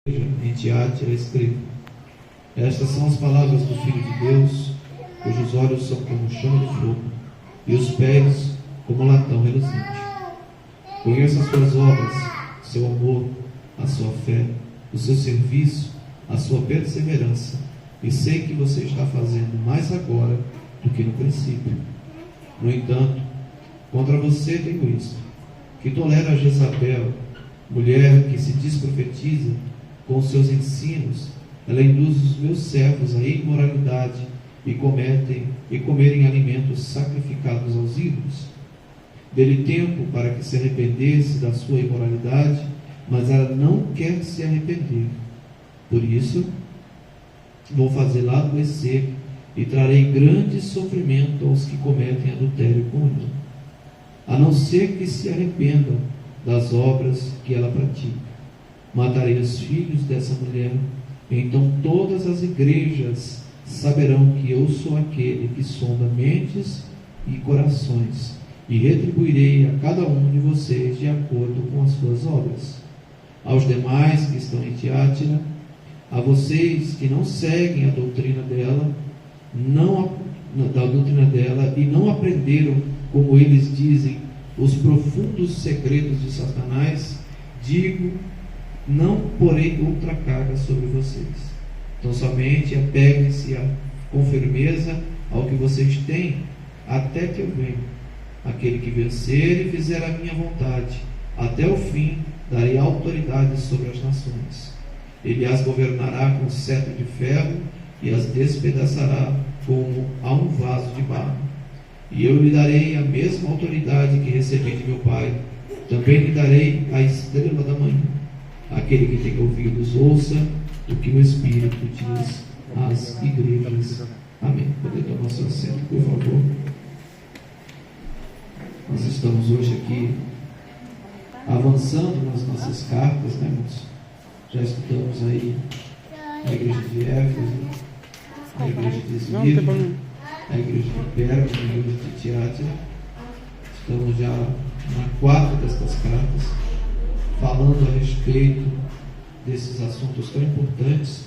em Tiátira escreva: estas são as palavras do Filho de Deus, cujos olhos são como chama de fogo e os pés como latão reluzente. Conheço as suas obras, seu amor, a sua fé, o seu serviço, a sua perseverança, e sei que você está fazendo mais agora do que no princípio. No entanto, contra você tenho isto, que tolera Jezabel, mulher que se diz profetiza. Com seus ensinos, ela induz os meus servos à imoralidade e comerem alimentos sacrificados aos ídolos. Dê-lhe tempo para que se arrependesse da sua imoralidade, mas ela não quer se arrepender. Por isso, vou fazê-la adoecer e trarei grande sofrimento aos que cometem adultério com ela, a não ser que se arrependam das obras que ela pratica. Matarei os filhos dessa mulher, então todas as igrejas saberão que eu sou aquele que sonda mentes e corações, e retribuirei a cada um de vocês de acordo com as suas obras. Aos demais que estão em Tiátira, a vocês que não seguem a doutrina dela, e não aprenderam, como eles dizem, os profundos segredos de Satanás, digo: não porei outra carga sobre vocês. Então somente apeguem-se com firmeza ao que vocês têm, até que eu venha. Aquele que vencer e fizer a minha vontade, até o fim darei autoridade sobre as nações. Ele as governará com cetro de ferro e as despedaçará como a um vaso de barro. E eu lhe darei a mesma autoridade que recebi de meu Pai. Também lhe darei a estrela da manhã. Aquele que tem ouvidos, ouça o que o Espírito diz às igrejas. Amém. Pode tomar seu assento, por favor. Nós estamos hoje aqui avançando nas nossas cartas, né, irmãos? Já estudamos aí a igreja de Éfeso, a igreja de Esmirna, a igreja de Pérgamo, a igreja de Tiátira. Estamos já na quarta destas cartas, falando a respeito desses assuntos tão importantes.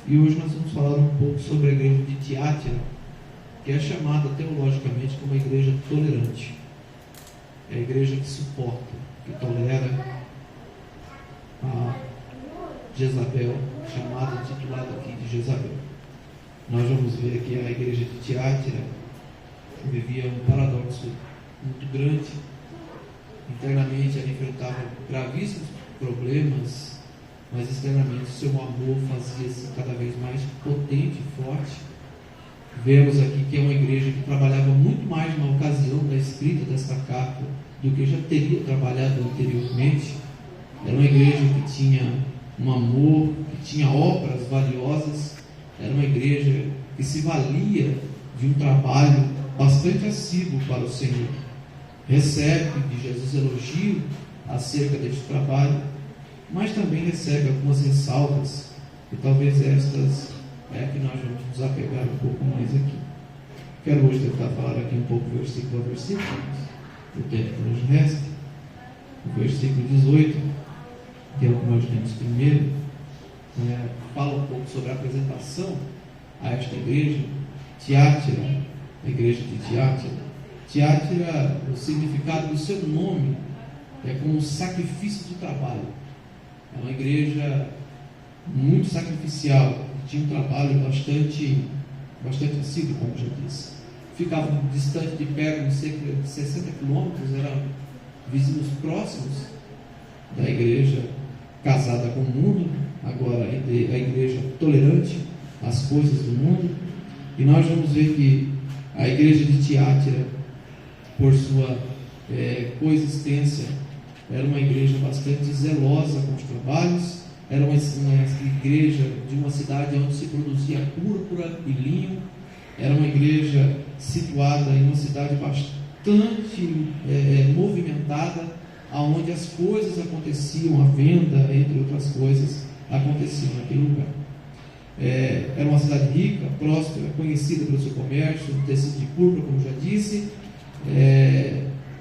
E hoje nós vamos falar um pouco sobre a igreja de Tiátira, que é chamada teologicamente como a igreja tolerante. É a igreja que suporta, que tolera a Jezabel, chamada, titulada aqui de Jezabel. Nós vamos ver que a igreja de Tiátira vivia um paradoxo muito grande. Internamente ela enfrentava gravíssimos problemas, mas externamente o seu amor fazia-se cada vez mais potente e forte. Vemos aqui que é uma igreja que trabalhava muito mais na ocasião da escrita desta carta do que já teria trabalhado anteriormente. Era uma igreja que tinha um amor, que tinha obras valiosas. Era uma igreja que se valia de um trabalho bastante assíduo para o Senhor. Recebe de Jesus elogio acerca deste trabalho, mas também recebe algumas ressalvas, e talvez estas é que nós vamos nos apegar um pouco mais aqui. Quero hoje tentar falar aqui um pouco versículo a versículo, o tempo que nos resta. O versículo 18, que é o que nós temos primeiro, fala um pouco sobre a apresentação a esta igreja, Tiátira, a igreja de Tiátira. Tiátira, o significado do seu nome é como sacrifício do trabalho. É uma igreja muito sacrificial, tinha um trabalho bastante assíduo, como já disse. Ficava distante de Pérgamo, cerca de 60 quilômetros, eram vizinhos próximos da igreja casada com o mundo, agora a igreja tolerante às coisas do mundo. E nós vamos ver que a igreja de Tiátira, por sua coexistência, era uma igreja bastante zelosa com os trabalhos. Era uma igreja de uma cidade onde se produzia púrpura e linho. Era uma igreja situada em uma cidade bastante movimentada, onde as coisas aconteciam, a venda, entre outras coisas, aconteciam naquele lugar. Era uma cidade rica, próspera, conhecida pelo seu comércio, tecido de púrpura, como já disse.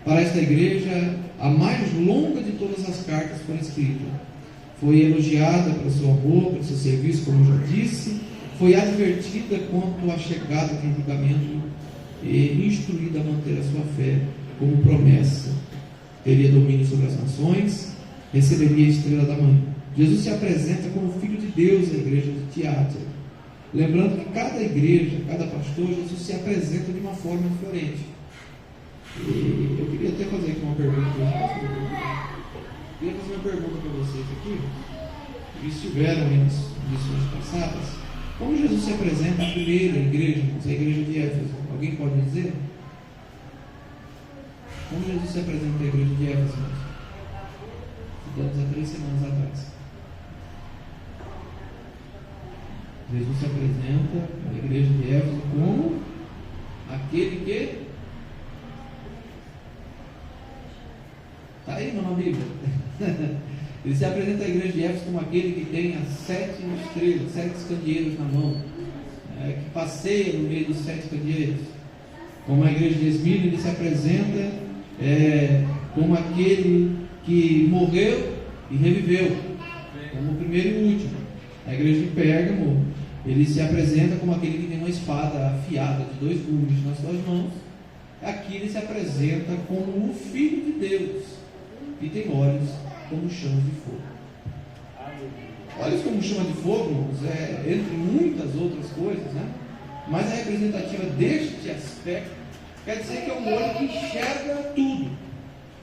Para esta igreja, a mais longa de todas as cartas foi escrita. foi elogiada pelo seu amor, pelo seu serviço, como eu já disse, foi advertida quanto à chegada do julgamento e instruída a manter a sua fé como promessa. Teria domínio sobre as nações, receberia a estrela da manhã. Jesus se apresenta como Filho de Deus à igreja de Tiatira. Lembrando que cada igreja, cada pastor, Jesus se apresenta de uma forma diferente. E eu queria até fazer aqui uma pergunta para vocês. Eu queria fazer uma pergunta para vocês aqui, que estiveram em lições passadas. Como Jesus se apresenta à primeira igreja, a igreja de Éfeso? Alguém pode dizer? Como Jesus se apresenta à igreja de Éfeso? Estudamos há 3 semanas atrás. Jesus se apresenta à igreja de Éfeso como aquele que está aí na Bíblia. Ele se apresenta à igreja de Éfeso como aquele que tem as 7 estrelas, 7 candeeiros na mão, que passeia no meio dos 7 candeeiros. Como a igreja de Esmirna, ele se apresenta como aquele que morreu e reviveu, como o primeiro e o último. A igreja de Pérgamo, ele se apresenta como aquele que tem uma espada afiada de 2 gumes nas suas mãos. Aqui ele se apresenta como o Filho de Deus, que tem olhos como chamas de fogo. Olhos como chama de fogo, entre muitas outras coisas, né? Mas a representativa deste aspecto quer dizer que é um olho que enxerga tudo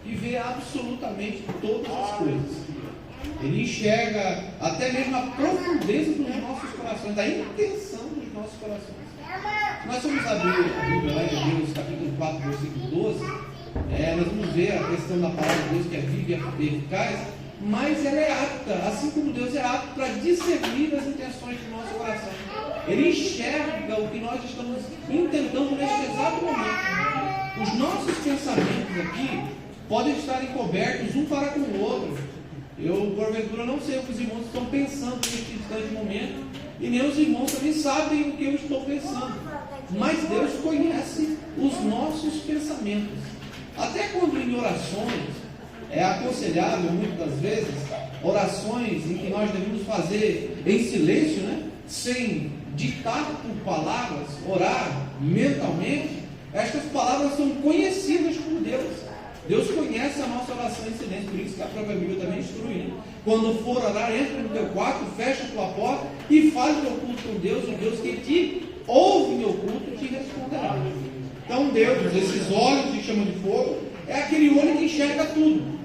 e vê absolutamente todas as coisas. Ele enxerga até mesmo a profundeza dos nossos corações, a intenção dos nossos corações. Nós vamos abrir a Bíblia lá em Hebreus capítulo 4, versículo 12. Nós vamos ver a questão da palavra de Deus, que é viva e eficaz, mas ela é apta, assim como Deus é apto para discernir as intenções do nosso coração. Ele enxerga o que nós estamos intentando neste exato momento. Os nossos pensamentos aqui podem estar encobertos um para com o outro. Eu, porventura, não sei o que os irmãos estão pensando neste instante momento, e nem os irmãos também sabem o que eu estou pensando. Mas Deus conhece os nossos pensamentos. Até quando em orações é aconselhável, muitas das vezes, orações em que nós devemos fazer em silêncio, né? Sem ditar por palavras, orar mentalmente, estas palavras são conhecidas por Deus. Deus conhece a nossa oração em silêncio, por isso que a própria Bíblia também instrui, né? Quando for orar, entra no teu quarto, fecha a tua porta e fale teu culto com Deus, o Deus que te ouve em oculto te responderá. Então Deus, esses olhos que chamam de fogo, é aquele olho que enxerga tudo.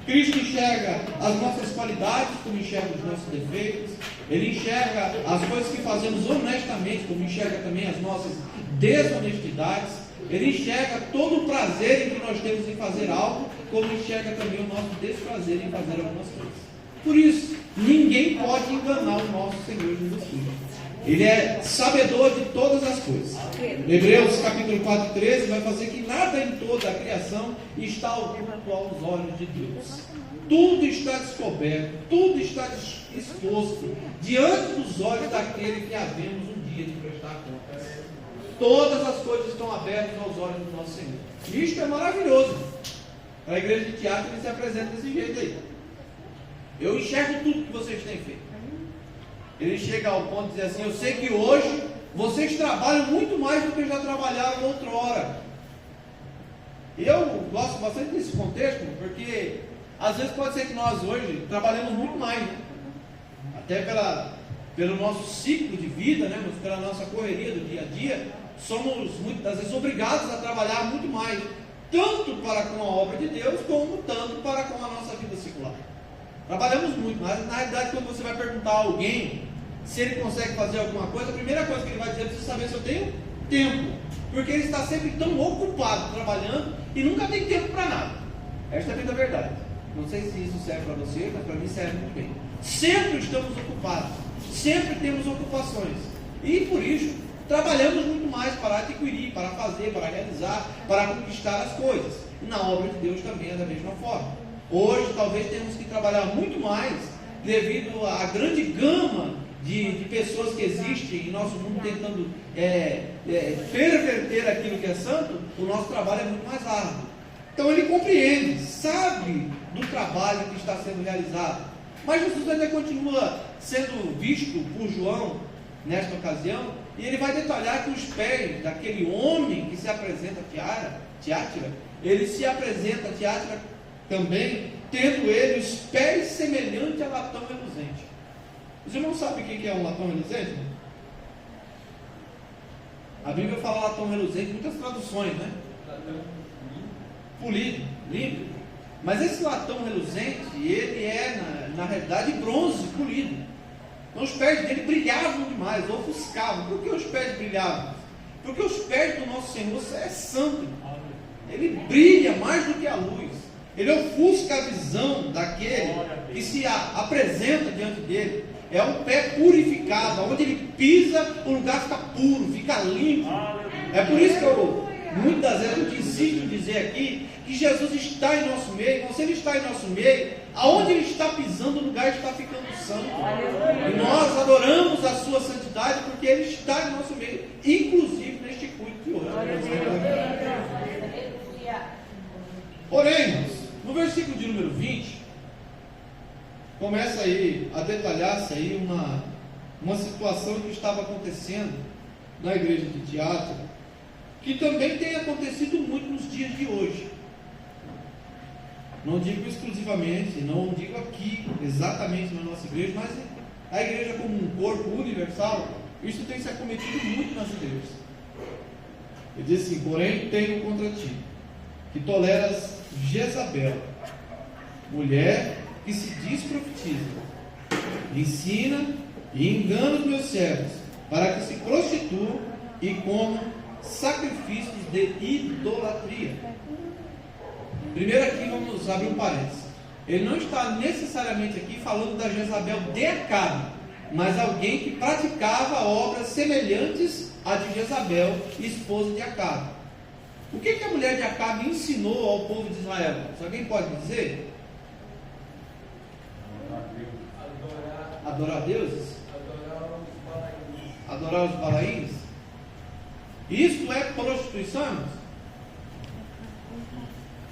Cristo enxerga as nossas qualidades, como enxerga os nossos defeitos. Ele enxerga as coisas que fazemos honestamente, como enxerga também as nossas desonestidades. Ele enxerga todo o prazer em que nós temos em fazer algo, como enxerga também o nosso desprazer em fazer algumas coisas. Por isso, ninguém pode enganar o nosso Senhor Jesus Cristo. Ele é sabedor de todas as coisas. Hebreus capítulo 4, 13 vai fazer que nada em toda a criação está oculto aos olhos de Deus. Tudo está descoberto, tudo está exposto diante dos olhos daquele que havemos um dia de prestar contas. Todas as coisas estão abertas aos olhos do nosso Senhor. Isto é maravilhoso. Para a igreja de teatro ele se apresenta desse jeito aí. Eu enxergo tudo que vocês têm feito. Ele chega ao ponto de dizer assim: eu sei que hoje vocês trabalham muito mais do que já trabalharam outrora. Eu gosto bastante desse contexto, porque às vezes pode ser que nós hoje trabalhamos muito mais, né? Até pelo nosso ciclo de vida, né? Mas pela nossa correria do dia a dia, somos muitas vezes obrigados a trabalhar muito mais, tanto para com a obra de Deus, como tanto para com a nossa vida secular. Trabalhamos muito, mas na realidade, quando você vai perguntar a alguém se ele consegue fazer alguma coisa, a primeira coisa que ele vai dizer é preciso saber se eu tenho tempo, porque ele está sempre tão ocupado trabalhando e nunca tem tempo para nada. Esta é a verdade. Não sei se isso serve para você, mas para mim serve muito bem. Sempre estamos ocupados, sempre temos ocupações, e por isso trabalhamos muito mais para adquirir, para fazer, para realizar, para conquistar as coisas. E na obra de Deus também é da mesma forma. Hoje talvez tenhamos que trabalhar muito mais devido à grande gama de pessoas que existem em nosso mundo tentando perverter aquilo que é santo. O nosso trabalho é muito mais árduo. Então ele compreende, sabe do trabalho que está sendo realizado. Mas Jesus ainda continua sendo visto por João nesta ocasião, e ele vai detalhar que os pés daquele homem que se apresenta a Tiátira, ele se apresenta a Tiátira também, tendo ele os pés semelhantes a latão reluzente. Os irmãos sabem o que é um latão reluzente? A Bíblia fala latão reluzente, muitas traduções, né? Polido, limpo. Mas esse latão reluzente, ele é, na realidade, bronze polido. Então os pés dele brilhavam demais, ofuscavam. Por que os pés brilhavam? Porque os pés do nosso Senhor é santo. Ele brilha mais do que a luz. Ele ofusca a visão daquele que se apresenta diante dele. É um pé purificado, onde ele pisa, o lugar fica puro, fica limpo. É por isso que muitas das vezes a gente insiste em dizer aqui que Jesus está em nosso meio. Então, se ele está em nosso meio, aonde ele está pisando, o lugar está ficando santo. E nós adoramos a sua santidade porque ele está em nosso meio, inclusive neste culto que hoje. Porém, no versículo de número 20, começa aí a detalhar-se aí uma situação que estava acontecendo na igreja de Tiátira, que também tem acontecido muito nos dias de hoje. Não digo exclusivamente, não digo aqui exatamente na nossa igreja, mas a igreja como um corpo universal, isso tem se acometido muito nas igrejas. Ele diz assim: porém tenho contra ti, que toleras Jezabel, mulher que se diz profetiza, ensina e engana os meus servos, para que se prostituam e comam sacrifícios de idolatria. Primeiro aqui vamos abrir um parênteses. Ele não está necessariamente aqui falando da Jezabel de Acabe, mas alguém que praticava obras semelhantes à de Jezabel, esposa de Acabe. O que a mulher de Acabe ensinou ao povo de Israel? Se alguém pode dizer? Adorar deuses? Adorar os balaíns? Isto é prostituição?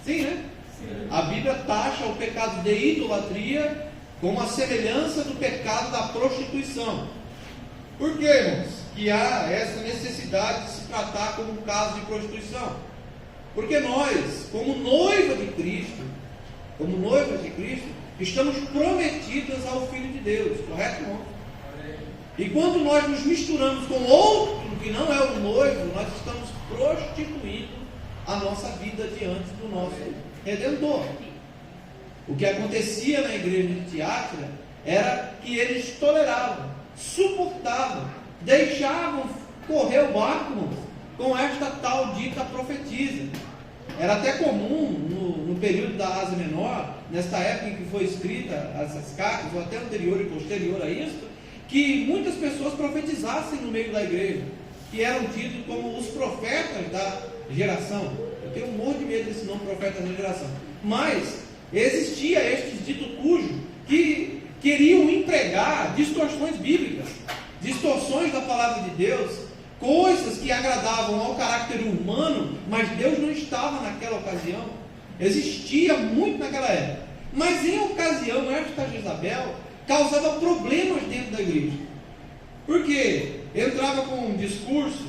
Sim, né? Sim. A Bíblia taxa o pecado de idolatria com a semelhança do pecado da prostituição. Por que, irmãos, que há essa necessidade de se tratar como um caso de prostituição? Porque nós, como noiva de Cristo, estamos prometidas ao Filho de Deus, correto, irmão? E quando nós nos misturamos com outro que não é o noivo, nós estamos prostituindo a nossa vida diante do nosso Redentor. O que acontecia na igreja de Tiátira era que eles toleravam, suportavam, deixavam correr o barco com esta tal dita profetisa. Era até comum no período da Ásia Menor, nesta época em que foi escrita essas cartas, ou até anterior e posterior a isso, que muitas pessoas profetizassem no meio da igreja, que eram tidos como os profetas da geração. Eu tenho um monte de medo desse nome, profetas da geração. Mas existia estes dito cujo que queriam empregar distorções bíblicas, distorções da palavra de Deus, coisas que agradavam ao caráter humano, mas Deus não estava naquela ocasião. Existia muito naquela época. Mas em ocasião, esta Jezabel causava problemas dentro da igreja. Porque entrava com um discurso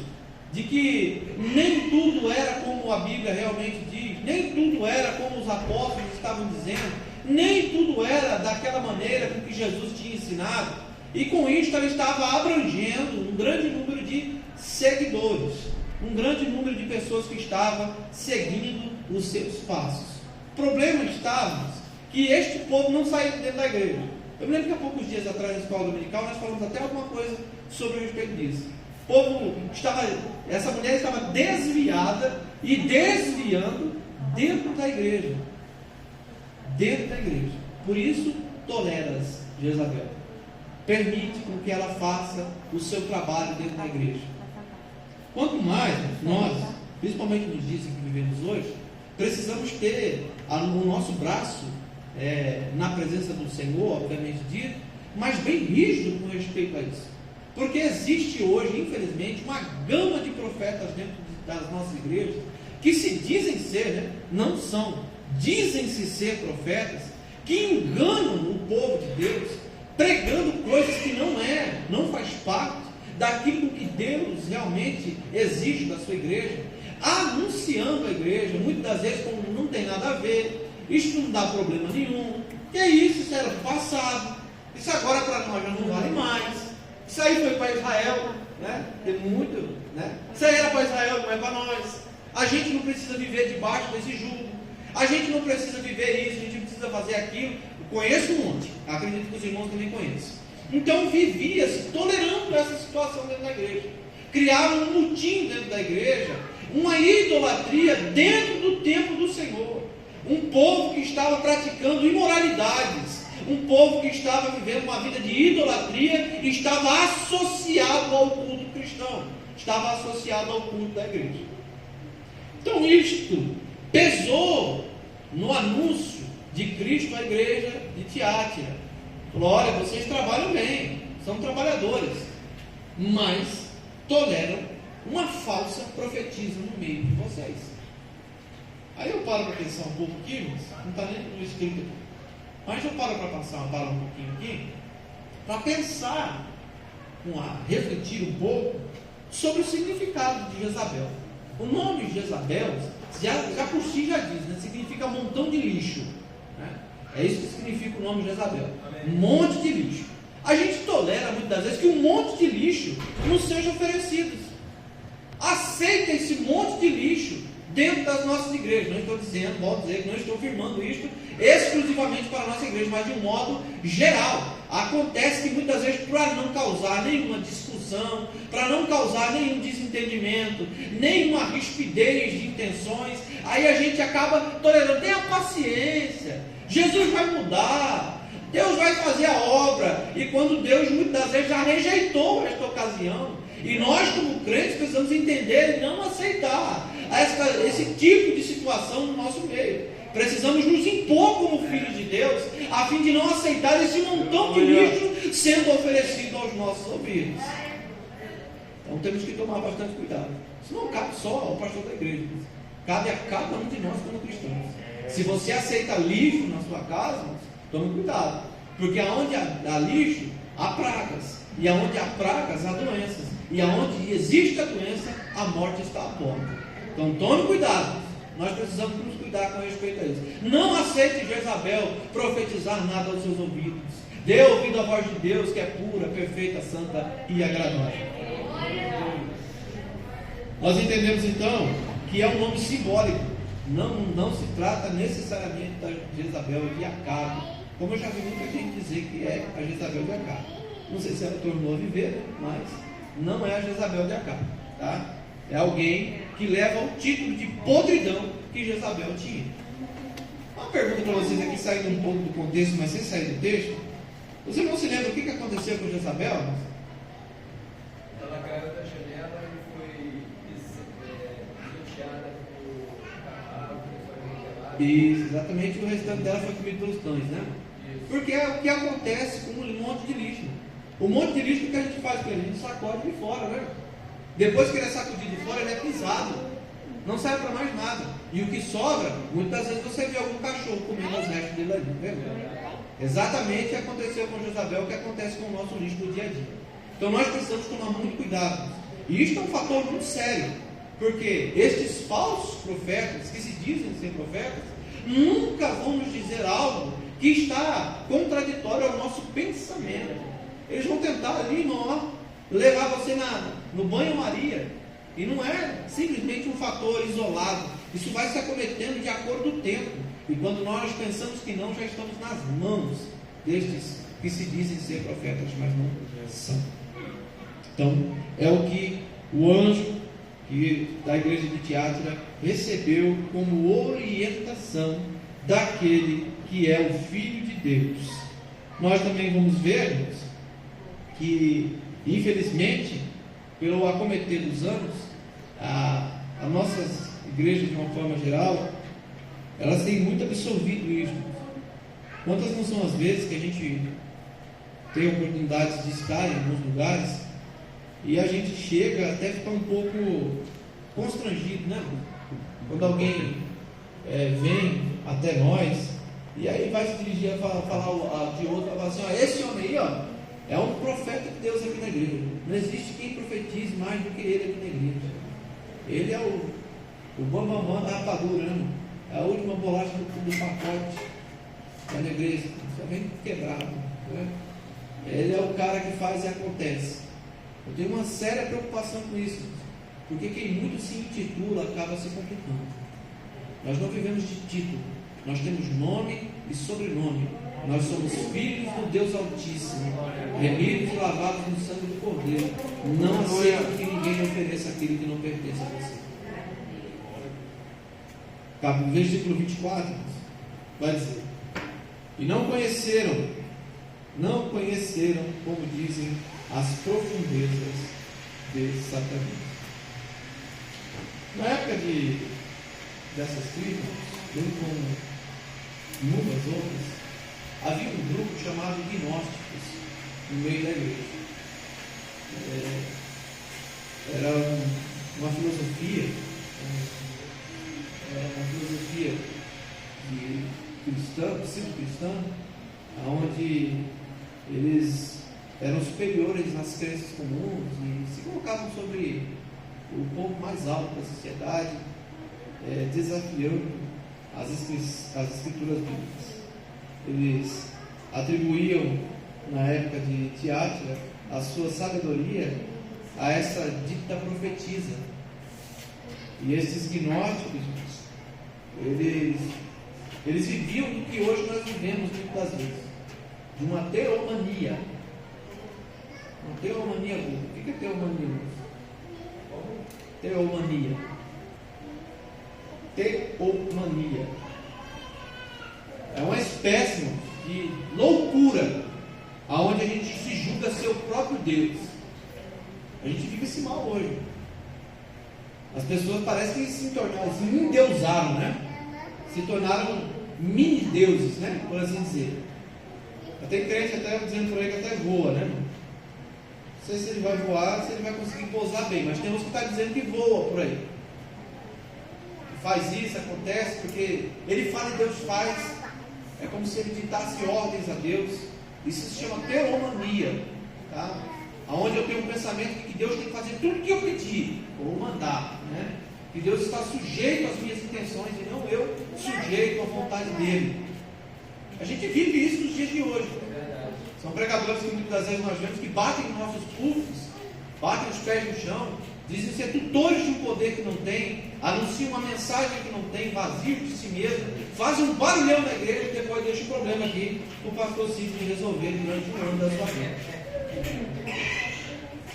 de que nem tudo era como a Bíblia realmente diz, nem tudo era como os apóstolos estavam dizendo, nem tudo era daquela maneira com que Jesus tinha ensinado. E com isso ela estava abrangendo um grande número de seguidores, um grande número de pessoas que estavam seguindo os seus passos. O problema estava que este povo não saía de dentro da igreja. Eu me lembro que há poucos dias atrás na escola dominical nós falamos até alguma coisa sobre o respeito disso. O povo essa mulher estava desviada e desviando dentro da igreja. Dentro da igreja. Por isso toleras Jezabel. Permite com que ela faça o seu trabalho dentro da igreja. Quanto mais nós, principalmente nos dias em que vivemos hoje, precisamos ter o nosso braço na presença do Senhor, obviamente dito, mas bem rígido com respeito a isso. Porque existe hoje, infelizmente, uma gama de profetas dentro das nossas igrejas que se dizem ser, não são, dizem-se ser profetas, que enganam o povo de Deus, pregando coisas que não faz parte daquilo que Deus realmente exige da sua igreja, anunciando a igreja, muitas das vezes como não tem nada a ver, isso não dá problema nenhum, que é isso era do passado, isso agora para nós já não vale mais, isso aí foi para Israel, né? Tem muito, né? Isso aí era para Israel, não é para nós. A gente não precisa viver debaixo desse jugo, a gente não precisa viver isso, a gente precisa fazer aquilo. Eu conheço um monte, acredito que os irmãos também conhecem. Então vivia-se tolerando essa situação dentro da igreja, criaram um mutim dentro da igreja, uma idolatria dentro do templo do Senhor, um povo que estava praticando imoralidades, um povo que estava vivendo uma vida de idolatria e estava associado ao culto cristão, estava associado ao culto da igreja. Então isto pesou no anúncio de Cristo à igreja de Tiátira. Falou: olha, vocês trabalham bem, são trabalhadores, mas toleram uma falsa profetisa no meio de vocês. Aí eu paro para pensar um pouco aqui, mas não está nem no escrito aqui. Mas eu paro para passar uma bala um pouquinho aqui, para pensar, refletir um pouco sobre o significado de Jezabel. O nome Jezabel, já por si já diz, né? Significa montão de lixo, né? É isso que significa o nome Jezabel. Um monte de lixo. A gente tolera muitas das vezes que um monte de lixo nos seja oferecido. Aceita esse monte de lixo dentro das nossas igrejas. Não estou dizendo, volto a dizer que não estou afirmando isto exclusivamente para a nossa igreja, mas de um modo geral. Acontece que muitas vezes, para não causar nenhuma discussão, para não causar nenhum desentendimento, nenhuma rispidez de intenções, aí a gente acaba tolerando. Tenha paciência, Jesus vai mudar, Deus vai fazer a obra. E quando Deus muitas das vezes já rejeitou esta ocasião, e nós como crentes precisamos entender e não aceitar esse tipo de situação no nosso meio. Precisamos nos impor como filhos de Deus, a fim de não aceitar esse montão de lixo sendo oferecido aos nossos ouvidos. Então temos que tomar bastante cuidado. Isso não cabe só ao pastor da igreja, cabe a cada um de nós como cristãos. Se você aceita lixo na sua casa, tome cuidado, porque aonde há lixo, há pragas, e aonde há pragas, há doenças, e aonde existe a doença, a morte está à porta. Então tome cuidado. Nós precisamos nos cuidar com respeito a isso. Não aceite Jezabel profetizar nada aos seus ouvidos. Dê ouvido à voz de Deus, que é pura, perfeita, santa e agradável. Nós entendemos então que é um nome simbólico. Não se trata necessariamente da Jezabel de Acabe, como eu já vi muita gente dizer que é a Jezabel de Acabe. Não sei se ela tornou a viver, mas não é a Jezabel de Acabe, tá? É alguém que leva o título de podridão que Jezabel tinha. Uma pergunta para vocês aqui, saindo um pouco do contexto, mas sem sair do texto. Você não se lembra o que aconteceu com Jezabel? Ela caiu da janela e foi pisoteada por cavalo, foi revelada. Isso, exatamente. O restante dela foi comido pelos cães, né? Isso. Porque é o que acontece com um monte de lixo. O monte de lixo que a gente faz com ele, a gente sacode de fora, né? Depois que ele é sacudido de fora, ele é pisado. Não serve para mais nada. E o que sobra, muitas vezes você vê algum cachorro comendo os restos dele ali. Entendeu? Exatamente o que aconteceu com Jezabel, o que acontece com o nosso lixo do dia a dia. Então nós precisamos tomar muito cuidado. E isto é um fator muito sério. Porque estes falsos profetas, que se dizem ser profetas, nunca vão nos dizer algo que está contraditório ao nosso pensamento. Eles vão tentar ali, levar você no banho-maria. E não é simplesmente um fator isolado. Isso vai se acometendo de acordo com o tempo. E quando nós pensamos que não, já estamos nas mãos destes que se dizem ser profetas, mas não são. Então, é o que o anjo da igreja de Tiátira recebeu como orientação daquele que é o Filho de Deus. Nós também vamos ver que, infelizmente, pelo acometer dos anos, as nossas igrejas, de uma forma geral, elas têm muito absorvido isso. Quantas não são as vezes que a gente tem oportunidades de estar em alguns lugares e a gente chega até ficar um pouco constrangido, né? Quando alguém vem até nós E aí vai se dirigir a falar de outro, vai falar assim, ó, esse homem aí, ó, é um profeta de Deus aqui na igreja. Não existe quem profetize mais do que ele aqui na igreja. Ele é o bambambam da rapadura, né, irmão? É a última bolacha do pacote da igreja. Só vem quebrado, né? Ele é o cara que faz e acontece. Eu tenho uma séria preocupação com isso, porque quem muito se intitula acaba se complicando. Nós não vivemos de título, nós temos nome e sobrenome. Nós somos filhos do Deus Altíssimo, remidos e lavados no sangue do Cordeiro. Não aceito que ninguém ofereça aquilo que não pertence a você. Versículo 24 vai dizer: e não conheceram, como dizem, as profundezas de Satanás. Na época dessas tribos, bem como muitas outras, havia um grupo chamado gnósticos no meio da igreja. Era uma filosofia pseudo-cristã, onde eles eram superiores às crenças comuns e se colocavam sobre o ponto mais alto da sociedade, desafiando as escrituras bíblicas. Eles atribuíam, na época de Tiátira, a sua sabedoria a essa dita profetisa. E esses gnósticos, eles viviam o que hoje nós vivemos muitas vezes, de uma teomania. Uma teomania boa. O que é teomania? Teomania. Teomania. É uma espécie de loucura, aonde a gente se julga ser o próprio Deus. A gente vive esse mal hoje. As pessoas parecem que se tornaram, se endeusaram, né? Se tornaram mini-deuses, né? Por assim dizer. Tem crente até dizendo por aí que até voa, né? Não sei se ele vai voar, se ele vai conseguir pousar bem, mas tem uns que estão dizendo que voa por aí. Faz isso, acontece, porque ele fala e Deus faz. É como se ele ditasse ordens a Deus. Isso se chama teomania, tá? Onde eu tenho um pensamento de que Deus tem que fazer tudo o que eu pedi ou mandar, né? Que Deus está sujeito às minhas intenções e não eu sujeito à vontade dele. A gente vive isso nos dias de hoje. São pregadores que muitas vezes nós vemos que batem nos nossos púlpitos, batem os pés no chão, dizem ser tutores de um poder que não tem, anunciam uma mensagem que não tem, vazios de si mesmo, fazem um barulhão na igreja e depois deixam o problema aqui para o pastor Cid resolver durante um ano da sua vida.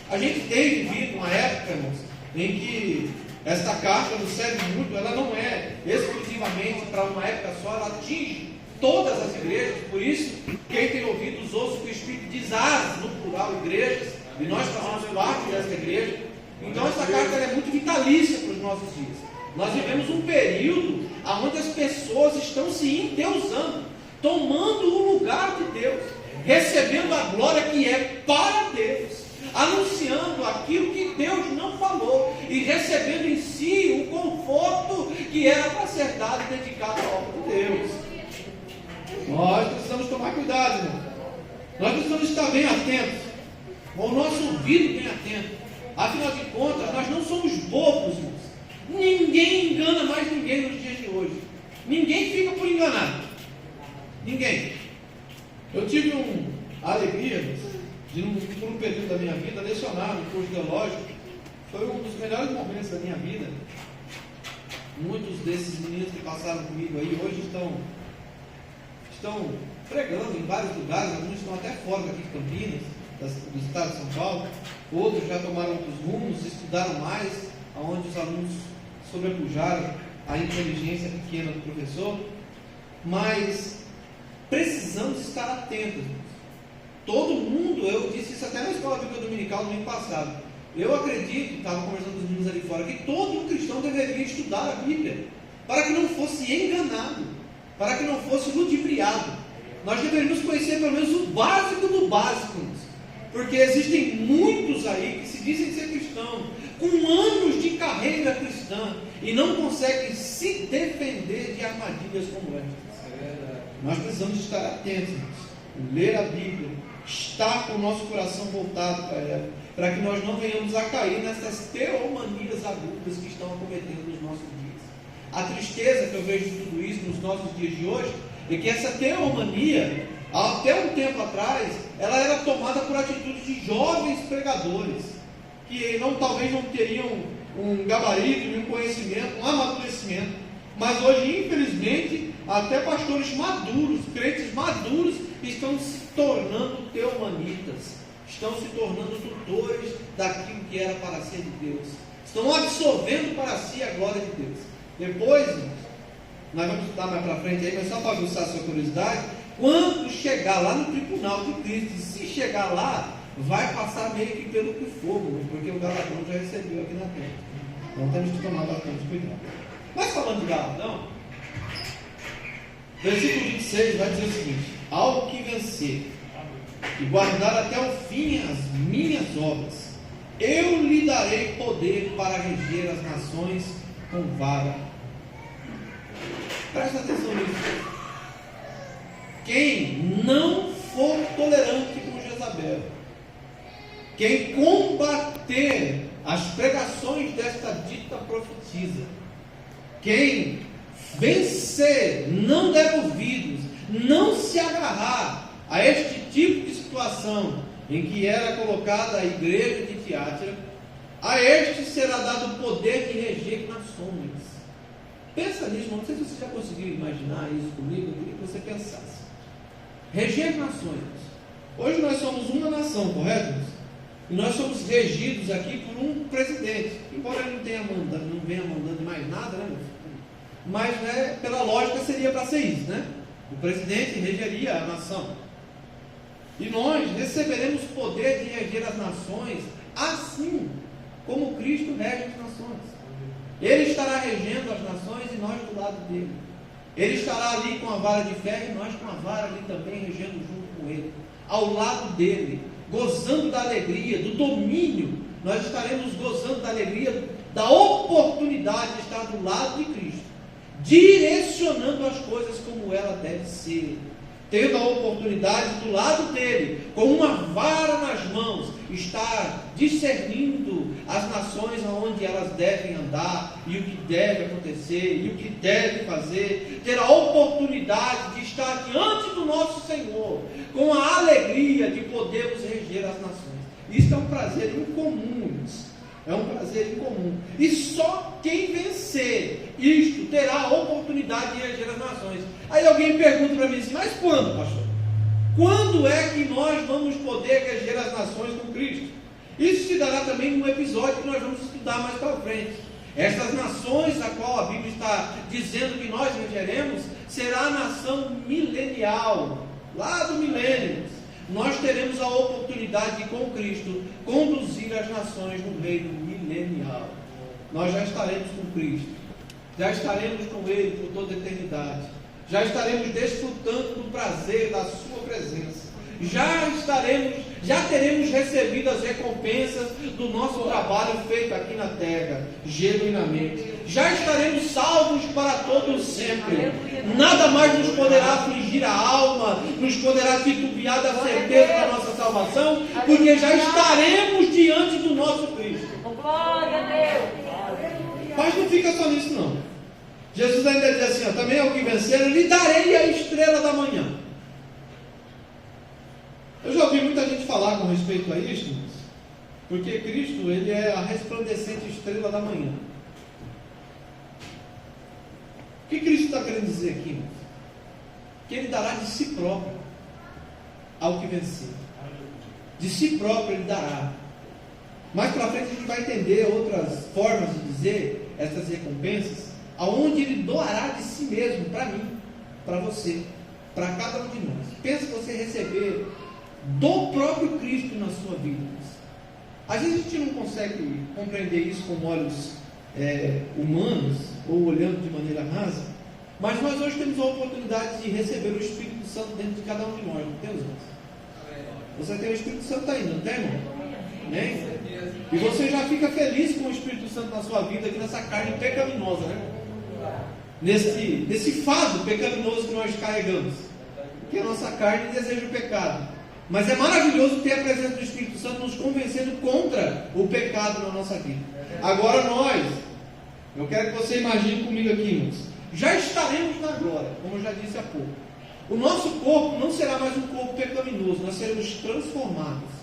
A gente tem vivido uma época, irmãos, em que esta carta nos serve muito. Ela não é exclusivamente para uma época só, ela atinge todas as igrejas. Por isso, quem tem ouvidos ouça o que o Espírito diz às, no plural, igrejas, e nós fazemos parte dessa igreja. Então essa carta é muito vitalícia para os nossos dias. Nós vivemos um período onde as pessoas estão se endeusando, tomando o lugar de Deus, recebendo a glória que é para Deus, anunciando aquilo que Deus não falou e recebendo em si o conforto que era para ser dado e dedicado à obra de Deus. Nós precisamos tomar cuidado, irmão. Nós precisamos estar bem atentos, com o nosso ouvido bem atento. Afinal de contas, nós não somos bobos, irmãos. Ninguém engana mais ninguém nos dias de hoje. Ninguém fica por enganar. Ninguém. Eu tive a alegria de, por um período da minha vida, lecionar no curso teológico. Foi um dos melhores momentos da minha vida. Muitos desses meninos que passaram comigo aí hoje estão pregando em vários lugares. Alguns estão até fora daqui de Campinas, do estado de São Paulo. Outros já tomaram outros rumos, estudaram mais, onde os alunos sobrepujaram a inteligência pequena do professor. Mas precisamos estar atentos. Todo mundo, eu disse isso até na escola bíblica dominical no domingo passado. Eu acredito, estava conversando com os meninos ali fora, que todo cristão deveria estudar a Bíblia, para que não fosse enganado, para que não fosse ludibriado. Nós deveríamos conhecer pelo menos o básico do básico, porque existem muitos aí que se dizem ser cristãos, com anos de carreira cristã, e não conseguem se defender de armadilhas como esta. Nós precisamos estar atentos, ler a Bíblia, estar com o nosso coração voltado para ela, para que nós não venhamos a cair nessas teomanias agudas que estão acometendo nos nossos dias. A tristeza que eu vejo de tudo isso nos nossos dias de hoje é que essa teomania, até um tempo atrás, ela era tomada por atitudes de jovens pregadores, que talvez não teriam um gabarito, um conhecimento, um amadurecimento, mas hoje, infelizmente, até pastores maduros, crentes maduros, estão se tornando teomanitas, estão se tornando tutores daquilo que era para ser de Deus, estão absorvendo para si a glória de Deus. Depois, nós vamos estudar mais para frente aí, mas só para aguçar a sua curiosidade, quando chegar lá no tribunal de Cristo, se chegar lá, vai passar meio que pelo que fogo, porque o galardão já recebeu aqui na terra. Então temos que tomar bastante cuidado. Mas falando de galardão, versículo 26 vai dizer o seguinte: ao que vencer e guardar até o fim as minhas obras, eu lhe darei poder para reger as nações com vara. Presta atenção nisso. Quem não for tolerante com Jezabel, quem combater as pregações desta dita profetisa, quem vencer, não der ouvidos, não se agarrar a este tipo de situação em que era colocada a igreja de Tiátira, a este será dado o poder de reger nações. Pensa nisso, não sei se você já conseguiu imaginar isso comigo, eu queria que você pensasse. Reger nações. Hoje nós somos uma nação, correto? E nós somos regidos aqui por um presidente, embora ele não venha mandando mais nada, né, meu filho? Mas, né, pela lógica seria para ser isso, né? O presidente regeria a nação. E nós receberemos poder de reger as nações, assim como Cristo rege as nações. Ele estará regendo as nações e nós do lado dele. Ele estará ali com a vara de ferro e nós com a vara ali também regendo junto com ele. Ao lado dele, gozando da alegria, do domínio, nós estaremos gozando da alegria, da oportunidade de estar do lado de Cristo, direcionando as coisas como ela deve ser, tendo a oportunidade do lado dele, com uma vara nas mãos, estar discernindo as nações aonde elas devem andar, e o que deve acontecer, e o que deve fazer, ter a oportunidade de estar diante do nosso Senhor, com a alegria de podermos reger as nações. Isso é um prazer incomum, é um prazer incomum, e só quem vencer isto terá a oportunidade de reger as nações. Aí alguém pergunta para mim assim: mas quando, pastor? Quando é que nós vamos poder reger as nações com Cristo? Isso se dará também num episódio que nós vamos estudar mais para frente. Essas nações a qual a Bíblia está dizendo que nós regeremos, será a nação milenial, lá do milênio. Nós teremos a oportunidade de, com Cristo, conduzir as nações no reino milenial. Nós já estaremos com Cristo, já estaremos com Ele por toda a eternidade, já estaremos desfrutando do prazer da sua presença, já teremos recebido as recompensas do nosso trabalho feito aqui na terra, genuinamente, já estaremos salvos para todos sempre, nada mais nos poderá afligir a alma, nos poderá titubear da certeza da nossa salvação, porque já estaremos diante do nosso Cristo. Glória a Deus. Mas não fica só nisso não. Jesus ainda diz assim: também ao que vencer, eu lhe darei a estrela da manhã. Eu já ouvi muita gente falar com respeito a isso, porque Cristo, ele é a resplandecente estrela da manhã. O que Cristo está querendo dizer aqui? Que Ele dará de si próprio ao que vencer. De si próprio Ele dará. Mais para frente a gente vai entender outras formas de dizer essas recompensas, aonde Ele doará de si mesmo, para mim, para você, para cada um de nós. Pensa você receber do próprio Cristo na sua vida. Às vezes a gente não consegue compreender isso com olhos humanos, ou olhando de maneira rasa, mas nós hoje temos a oportunidade de receber o Espírito Santo dentro de cada um de nós, não temos, irmãos? Você tem o Espírito Santo ainda, não tem, irmão? Amém? E você já fica feliz com o Espírito Santo na sua vida, aqui nessa carne pecaminosa, né? Nesse fardo pecaminoso que nós carregamos. que a nossa carne deseja o pecado. Mas é maravilhoso ter a presença do Espírito Santo nos convencendo contra o pecado na nossa vida. Agora eu quero que você imagine comigo aqui, irmãos, já estaremos na glória, como eu já disse há pouco. O nosso corpo não será mais um corpo pecaminoso, nós seremos transformados.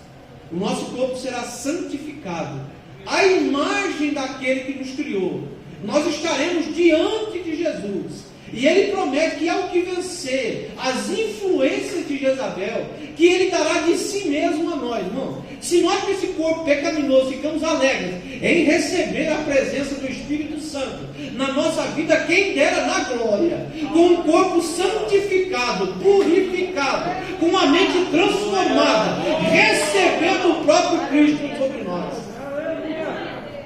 O nosso corpo será santificado à imagem daquele que nos criou. Nós estaremos diante de Jesus. E ele promete que ao que vencer as influências de Jezabel, que ele dará de si mesmo a nós, irmão. Se nós com esse corpo pecaminoso ficamos alegres em receber a presença do Espírito Santo na nossa vida, quem dera na glória, com um corpo santificado, purificado, com uma mente transformada, recebendo o próprio Cristo sobre nós.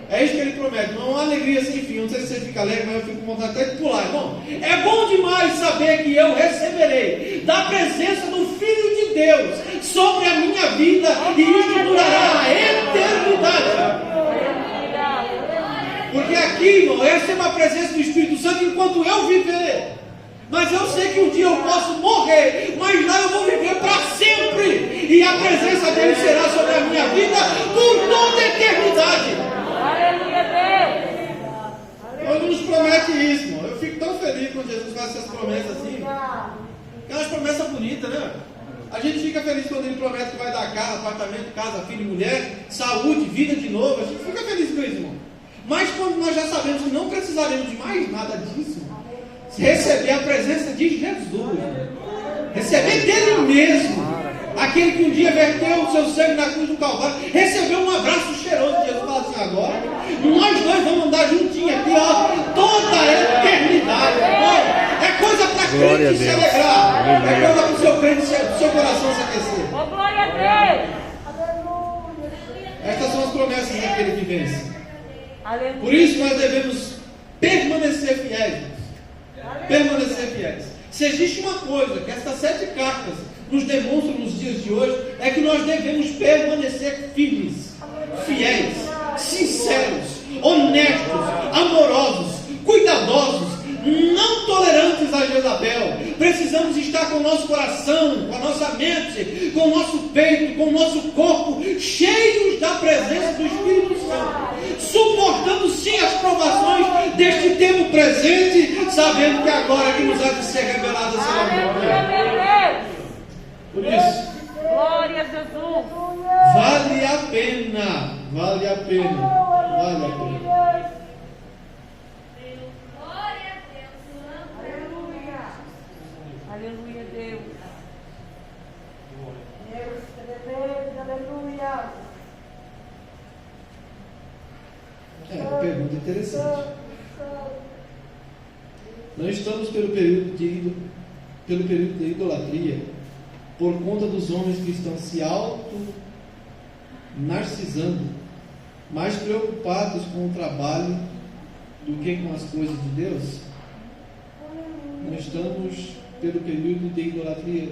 É isso que ele promete, não é uma alegria sem fim. Não sei se você fica alegre, mas eu fico com vontade até de pular, irmão. É bom demais saber que eu receberei da presença do Filho de Deus sobre a minha vida, e isso durará a eternidade. Porque aqui, irmão, eu recebo a presença do Espírito Santo enquanto eu viver. Mas eu sei que um dia eu posso morrer, mas lá eu vou viver para sempre, e a presença dele será sobre a minha vida por toda a eternidade. Aleluia, Deus! Ele nos promete isso, irmão. Eu fico tão feliz quando Jesus faz essas promessas assim. Aquelas promessas bonitas, né? A gente fica feliz quando ele promete que vai dar casa, apartamento, casa, filho e mulher, saúde, vida de novo. A gente fica feliz com isso, irmão. Mas quando nós já sabemos que não precisaremos de mais nada disso, receber a presença de Jesus, receber dele mesmo, aquele que um dia verteu o seu sangue na cruz do Calvário, recebeu um abraço cheiroso de Jesus. Fala assim: agora nós dois vamos andar juntinhos aqui, ó, toda a eternidade. É coisa para crente se alegrar, é coisa para o seu crente, o seu coração se aquecer. Oh, glória a Deus! Estas são as promessas daquele que vence. Aleluia. Por isso nós devemos permanecer fiéis. Permanecer fiéis. Se existe uma coisa que estas 7 cartas nos demonstram nos dias de hoje, é que nós devemos permanecer firmes, fiéis, sinceros, honestos, amorosos, cuidadosos, não tolerantes a Jezabel. Precisamos estar com o nosso coração, com a nossa mente, com o nosso peito, com o nosso corpo cheios da presença do Espírito Santo, suportando sim as provações deste tempo presente, sabendo que agora que nos há de ser revelada será muito bem. Por isso, glória a Jesus. Vale a pena, vale a pena, vale a pena. Aleluia, Deus. Aleluia. É uma pergunta interessante. Nós estamos pelo período de idolatria, por conta dos homens que estão se auto-narcisando, mais preocupados com o trabalho do que com as coisas de Deus. Nós estamos pelo período de idolatria.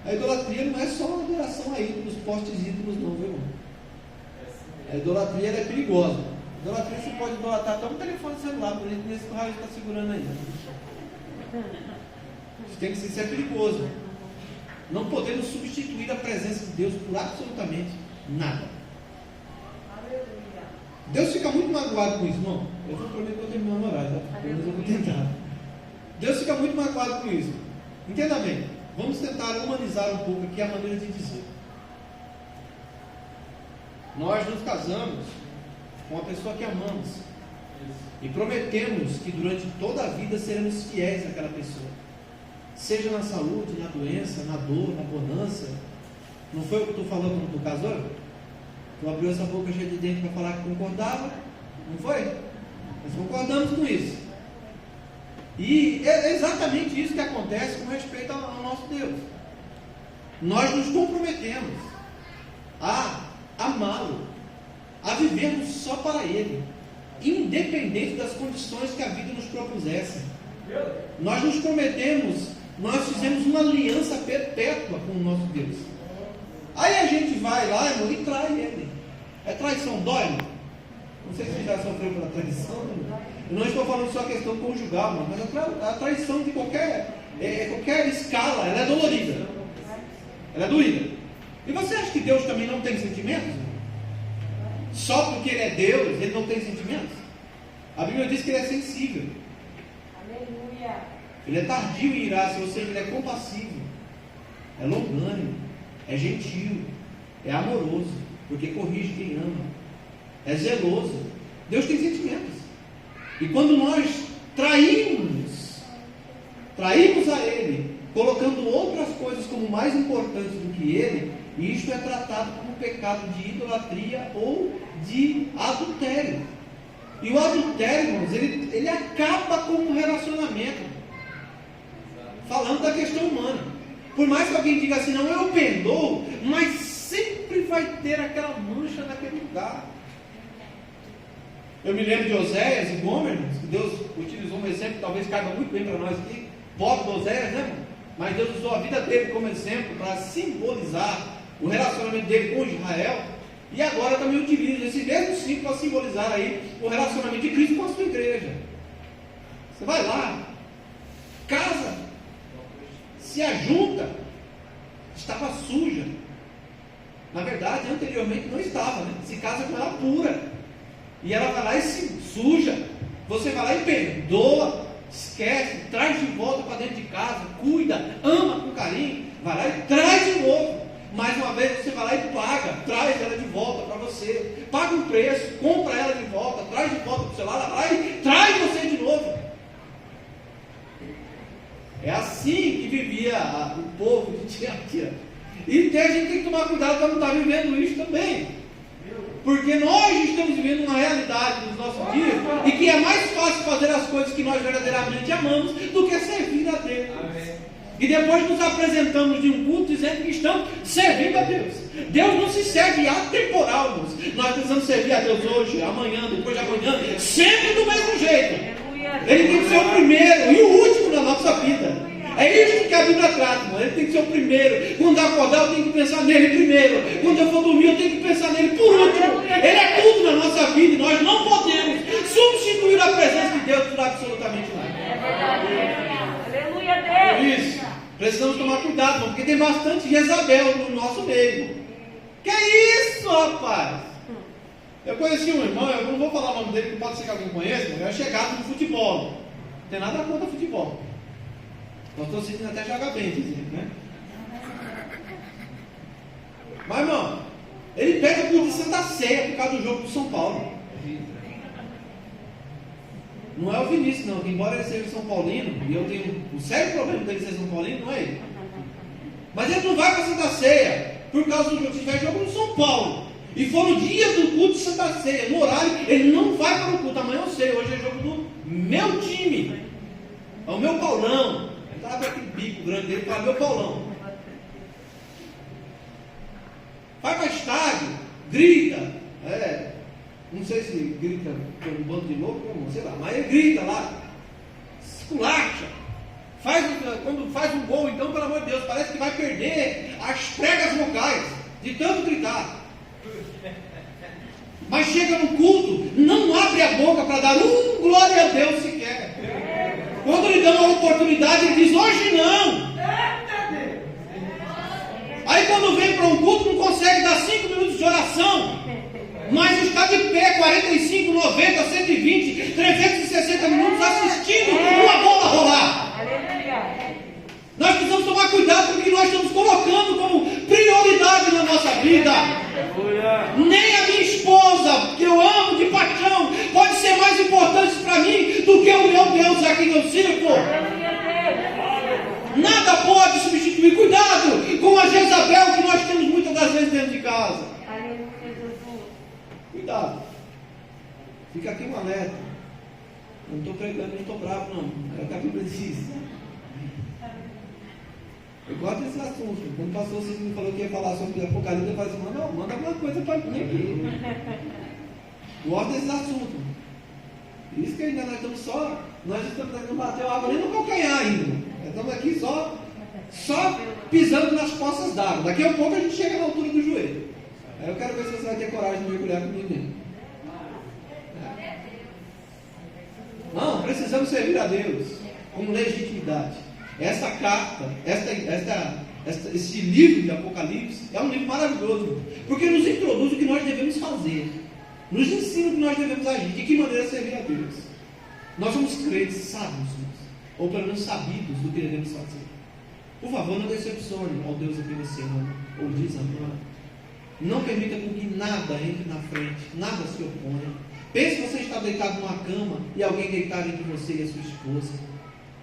A idolatria não é só uma adoração a ídolos, postes ídolos, não, viu, irmão? A idolatria é perigosa. A idolatria você pode idolatrar até um telefone celular, por exemplo, nesse que o Raio está segurando aí. Isso tem que ser perigoso. Não podemos substituir a presença de Deus por absolutamente nada. Deus fica muito magoado com isso, irmão. Eu vou prometer que eu terminar a orar, tá? Pelo menos eu vou tentar. Deus fica muito magoado com isso. Entenda bem. Vamos tentar humanizar um pouco aqui a maneira de dizer. Nós nos casamos com uma pessoa que amamos e prometemos que durante toda a vida seremos fiéis àquela pessoa, seja na saúde, na doença, na dor, na bonança. Não foi o que tu falou quando tu casou? Tu abriu essa boca cheia de dente para falar que concordava, não foi? Nós concordamos com isso. E é exatamente isso que acontece com respeito ao nosso Deus. Nós nos comprometemos a amá-lo, a vivermos só para Ele, independente das condições que a vida nos propusesse. Nós nos prometemos, nós fizemos uma aliança perpétua com o nosso Deus. Aí a gente vai lá, irmão, e trai Ele. É traição, dói? Não sei se você já sofreu pela traição. Eu não estou falando só a questão conjugal, mas a traição de qualquer qualquer escala, ela é dolorida. Ela é doída. E você acha que Deus também não tem sentimentos? Só porque Ele é Deus, Ele não tem sentimentos? A Bíblia diz que Ele é sensível. Aleluia. Ele é tardio em irar-se, ou seja, Ele é compassivo, é longânimo, é gentil, é amoroso, porque corrige quem ama, é zeloso. Deus tem sentimentos. E quando nós traímos a Ele, colocando outras coisas como mais importantes do que Ele, isto é tratado como pecado de idolatria ou de adultério. E o adultério, irmãos, ele acaba com o relacionamento. Falando da questão humana. Por mais que alguém diga assim, não, eu perdoo, mas sempre vai ter aquela mancha naquele lugar. Eu me lembro de Oséias e Gomer, irmãos, que Deus utilizou um exemplo, talvez caiba muito bem para nós aqui. Pobre de Oséias, né, irmão? Mas Deus usou a vida dele como exemplo para simbolizar o relacionamento dele com Israel. E agora também utiliza esse mesmo símbolo para simbolizar aí o relacionamento de Cristo com a sua igreja. Você vai lá, casa, se ajunta, estava suja. Na verdade, anteriormente não estava, né? Se casa com ela pura. E ela vai lá e se suja. Você vai lá e perdoa, esquece, traz de volta para dentro de casa, cuida, ama com carinho, vai lá e traz de novo. Mais uma vez você vai lá e paga, traz ela de volta para você, paga um preço, compra ela de volta, traz de volta para o seu lado, ela vai e traz você de novo. É assim que vivia o povo de Tiatira. E a gente tem que tomar cuidado para não estar vivendo isso também. Porque nós estamos vivendo uma realidade nos nossos dias e que é mais fácil fazer as coisas que nós verdadeiramente amamos do que servir a Deus. Amém. E depois nos apresentamos de um culto dizendo que estamos servindo a Deus. Deus não se serve atemporal. Nós precisamos servir a Deus hoje, amanhã, depois de amanhã, sempre do mesmo jeito. Ele tem que ser o primeiro e o último na nossa vida. É isso que a Bíblia trata, irmão. Ele tem que ser o primeiro. Quando eu acordar, eu tenho que pensar nele primeiro. Quando eu for dormir, eu tenho que pensar nele por último. Ele é tudo na nossa vida e nós não podemos substituir a presença de Deus por absolutamente nada. Aleluia, Deus. Por isso, precisamos tomar cuidado, irmão, porque tem bastante Jezabel no nosso meio. Que é isso, rapaz? Eu conheci um irmão, eu não vou falar o nome dele, porque pode ser que alguém conheça, mas é chegado no futebol. Não tem nada contra futebol. Nós estamos sentindo até jogar bem, dizendo, né? Mas, irmão, ele pega por de Santa Ceia por causa do jogo do São Paulo. Não é o Vinícius, não, que embora ele seja São Paulino, e eu tenho um sério problema dele ser São Paulino, não é ele. Mas ele não vai para Santa Ceia por causa do jogo. Se tiver jogo no São Paulo e for no dia do culto de Santa Ceia, no horário, ele não vai para o culto. Amanhã eu sei, hoje é jogo do meu time, é o meu Paulão. Ele estava com aquele bico grande dele, para meu Paulão. Vai para estádio, grita, não sei se grita com um bando de louco, sei lá, mas ele grita lá, esculacha, quando faz um gol, então, pelo amor de Deus, parece que vai perder as pregas vocais, de tanto gritar. Mas chega no culto, não abre a boca para dar glória a Deus sequer. Quando lhe dão a oportunidade, ele diz, hoje não. Aí quando vem para um culto, não consegue dar 5 minutos de oração, mas está de pé 45, 90, 120, 360 minutos assistindo uma bola rolar. Nós precisamos tomar cuidado com o que nós estamos colocando como prioridade na nossa vida. Nem a minha esposa, que eu amo de paixão, pode ser mais importante para mim do que o meu Deus a quem eu sirvo. Nada pode substituir. Cuidado com a Jezabel que nós temos muitas das vezes dentro de casa. Cuidado. Fica aqui um alerta. Eu não estou pregando, não estou bravo, não. É o que a Bíblia diz. Eu gosto desse assunto. Quando o pastor Cícero me falou que ia falar sobre Apocalipse, eu falei assim, manda alguma coisa para mim aqui. Gosto desse assunto. Isso que ainda nós estamos nós não bateu água nem no calcanhar ainda. Nós estamos aqui só pisando nas poças d'água. Daqui a pouco a gente chega na altura do joelho. Aí eu quero ver se você vai ter coragem de mergulhar comigo mesmo. Não, precisamos servir a Deus com legitimidade. Essa carta, esse livro de Apocalipse é um livro maravilhoso, porque nos introduz o que nós devemos fazer, nos ensina o que nós devemos agir, de que maneira servir a Deus. Nós somos crentes sábios, ou pelo menos sabidos do que devemos fazer. Por favor, não decepcione ao Deus a quem você ama ou desamar. Não permita com que nada entre na frente, nada se oponha. Pense que você está deitado numa cama e alguém deitar entre você e a sua esposa.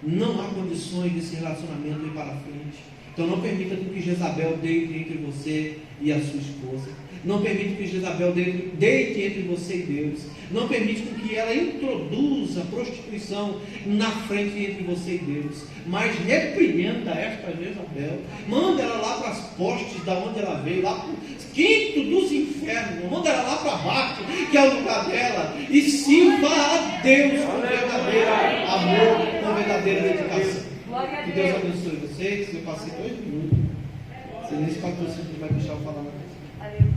Não há condições desse relacionamento ir para frente. Então não permita com que Jezabel deite entre você e a sua esposa. Não permita que Jezabel deite entre você e Deus. Não permite com que ela introduza a prostituição na frente entre você e Deus. Mas repreenda esta Jezabel. Manda ela lá para as postes da onde ela veio, lá para o quinto dos infernos. Manda ela lá para baixo, que é o lugar dela. E sirva a Deus com verdadeiro amor, com verdadeira dedicação. Que Deus abençoe vocês. Eu passei 2 minutos. Silêncio patrocínio que vai deixar eu falar na frente.